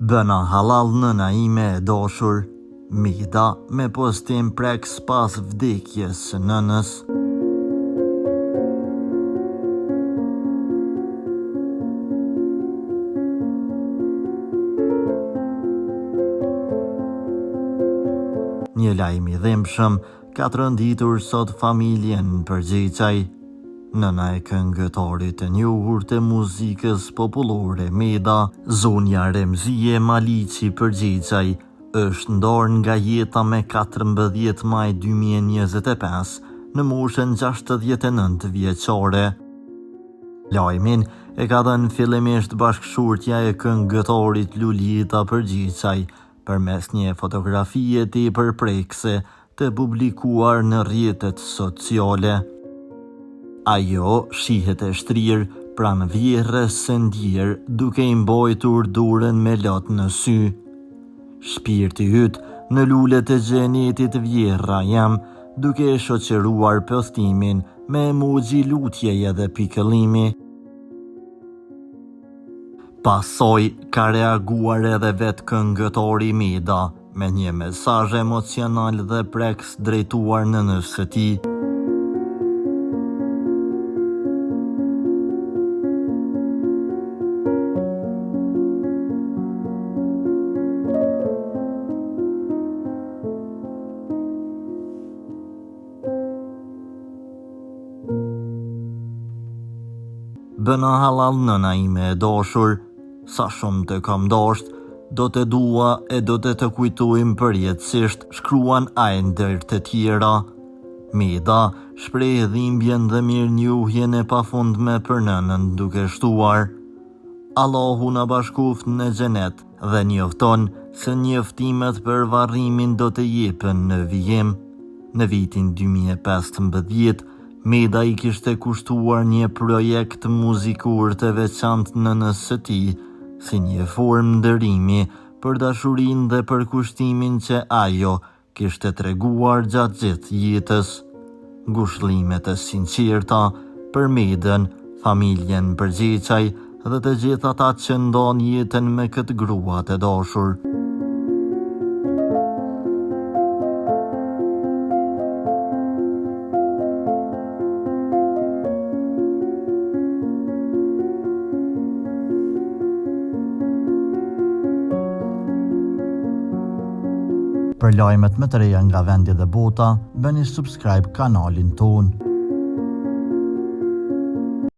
Bëna halal nëna ime e dashur, Mida me postim prek pas vdekjes së nënës. Një lajm i dhimbshëm ka trënditur sot familjen Përgjegjaj. Nëna e këngëtarit të njohur të muzikës popullore Mida, zonja Remzie Maliqi Përgjegjaj, është ndarë nga jeta me 14 maj 2025 në moshën 69 vjeçare. Lajmin e ka dhënë fillimisht bashkëshortja e këngëtarit Lulita Përgjegjaj përmes një fotografie tepërprekse të publikuar në rrjetet sociale. Ajo shihet e shtrirë pranë vjerrës së ndjerë, duke i mbajtur dorën me lot në sy. Shpirti yt në lulet e xhenetit vjerra jam, duke shoqëruar postimin me emoji lutjeje dhe pikëllimi. Pasoj ka reaguar edhe vetë këngëtari Mida me një mesazh emocional dhe preks drejtuar nënës së tij. Bëna halal nëna ime e dashur, sa shumë të kam dasht, do të dua e do të kujtojmë përjetësisht, shkruan ndër të tjera. Mida shpreh dhimbjen dhe mirënjohjen e pafundme për nënën duke shtuar: Allahu na bashkoft në xhenet dhe njofton se njoftimet për varrimin do të jepen në vijim. Në vitin 2015, Mida i kishte kushtuar një projekt muzikor të veçantë nënës së tij, si një formë ndërimi për dashurinë dhe për kushtimin që ajo kishte treguar gjatë gjithë jetës. Ngushëllimet e sinqerta për Midën, familjen Përgjegjaj dhe të gjithë ata që ndon jetën me këtë grua të dashur. Për lajmet më të reja nga vendi dhe bota, bëni subscribe kanalin tonë.